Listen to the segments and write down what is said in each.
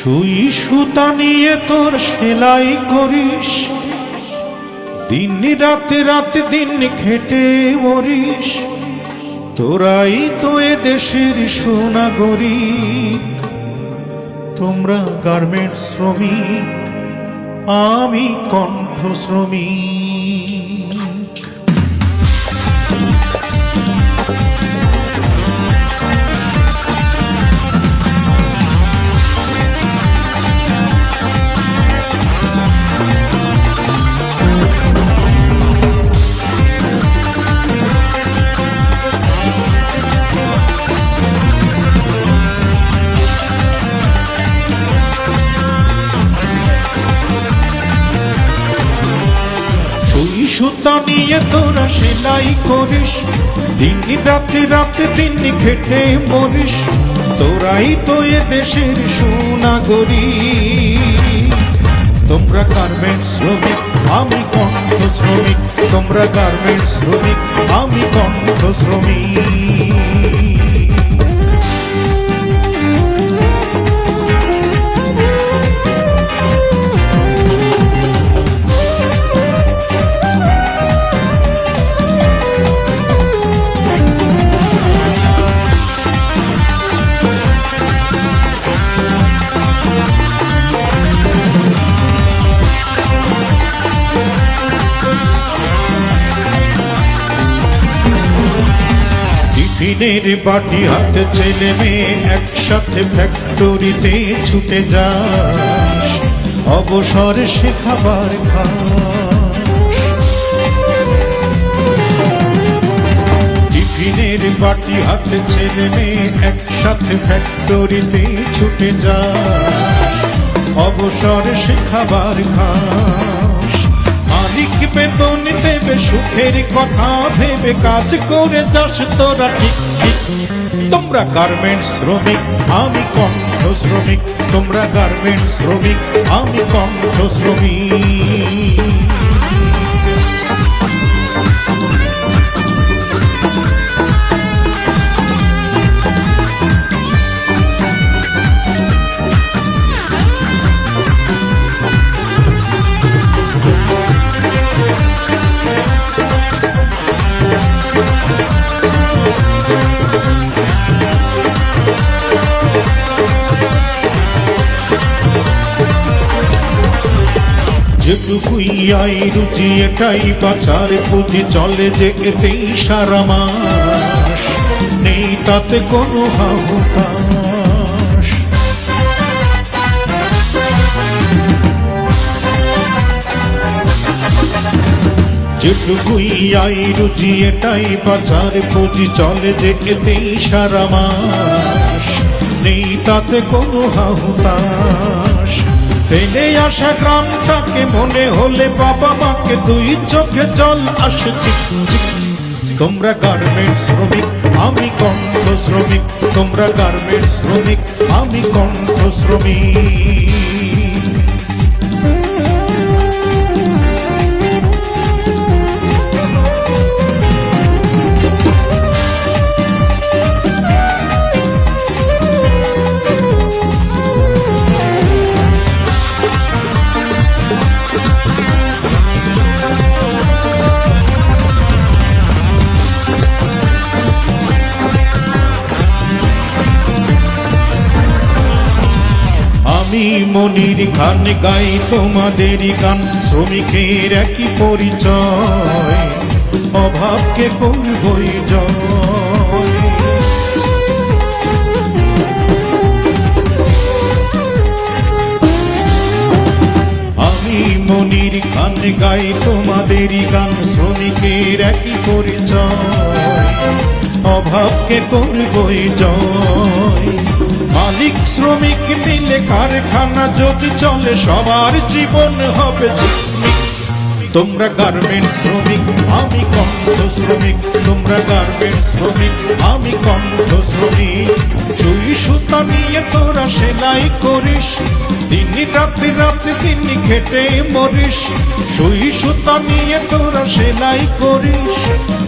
সুই সুতা নিয়ে তোর সেলাই করিস, দিন রাতে রাতে দিন খেটে মরিস। তোরাই তো এ দেশের সুনাগরিক। তোমরা গার্মেন্টস শ্রমিক, আমি কণ্ঠ শ্রমিক। সুতা নিয়ে তোরা সেলাই করিস, দিন রাতে রাতে দিন খেটে মরিস। তোরাই তো এ দেশের সুনাগরিক। তোমরা গার্মেন্টস শ্রমিক, আমি কণ্ঠ শ্রমিক। তোমরা গার্মেন্টস শ্রমিক, আমি কণ্ঠ শ্রমিক। টিফিনের বাটি হাতে ছেলে মেয়ে একসাথে ফ্যাক্টরিতে ছুটে যাস, অবসরে সে খাবার খাস। টিফিনের বাটি হাতে ছেলে মেয়ে একসাথে ফ্যাক্টরিতে ছুটে যাস, অবসরে সে খাবার খাস। মালিক বেতন দেবে সুখের কথা ভেবে কাজ করে যাস তোরা ঠিক ঠিক। তোমরা গার্মেন্টস শ্রমিক, আমি কণ্ঠ শ্রমিক। তোমরা গার্মেন্টস শ্রমিক, আমি কণ্ঠ শ্রমিক। যেটুকুই আয় রুচি এটাই বাঁচার পুঁজি, চলে যে এতেই সারা মাস, নেই তাতে কোনো হাহুতাশ। যেটুকুই আয় রুচি এটাই বাঁচার পুঁজি, চলে যে এতেই সারা মাস, নেই তাতে কোনো হাহুতাশ। ফেলে আসা গ্রামটাকে মনে হলে বাবা মাকে দুই চোখে জল আসে চিক চিক। তোমরা গার্মেন্টস শ্রমিক, আমি কণ্ঠ শ্রমিক। তোমরা গার্মেন্টস শ্রমিক, আমি কণ্ঠ শ্রমিক। আমি মনির খান গাই তোমাদেরই গান, শ্রমিকের একই পরিচয়, অভাবকে করবই জয়। আমি মনির খান গাই তোমাদেরই গান, শ্রমিকের একই পরিচয়, অভাবকে করবই জয়। মালিক শ্রমিক মিলে কারখানা যদি চলে, সবার জীবন হবে ঝিকমিক। তোমরা গার্মেন্টস শ্রমিক, আমি কণ্ঠ শ্রমিক। তোমরা গার্মেন্টস শ্রমিক, আমি কণ্ঠ শ্রমিক। সুই সুতা নিয়ে তোরা সেলাই করিস, দিন রাতে রাতে দিন খেটে মরিস। সুই সুতা নিয়ে তোরা সেলাই করিস,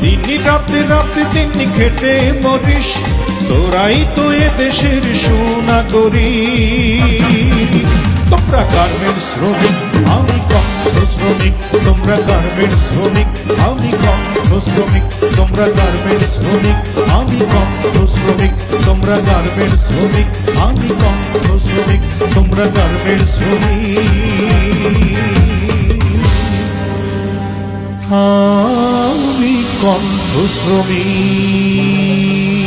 দিন রাতে রাতে দিন খেটে মরিস। তোরাই তো এ দেশের সুনাগরিক। গার্মেন্টস শ্রমিক আমি কণ্ঠ শ্রমিক তোমরা গার্মেন্টস শ্রমিক আমি কণ্ঠ শ্রমিক তোমরা গার্মেন্টস শ্রমিক আমি কণ্ঠ শ্রমিক তোমরা গার্মেন্টস শ্রমিক আমি কণ্ঠ শ্রমিক তোমরা গার্মেন্টস শ্রমিক আমি কণ্ঠ শ্রমিক।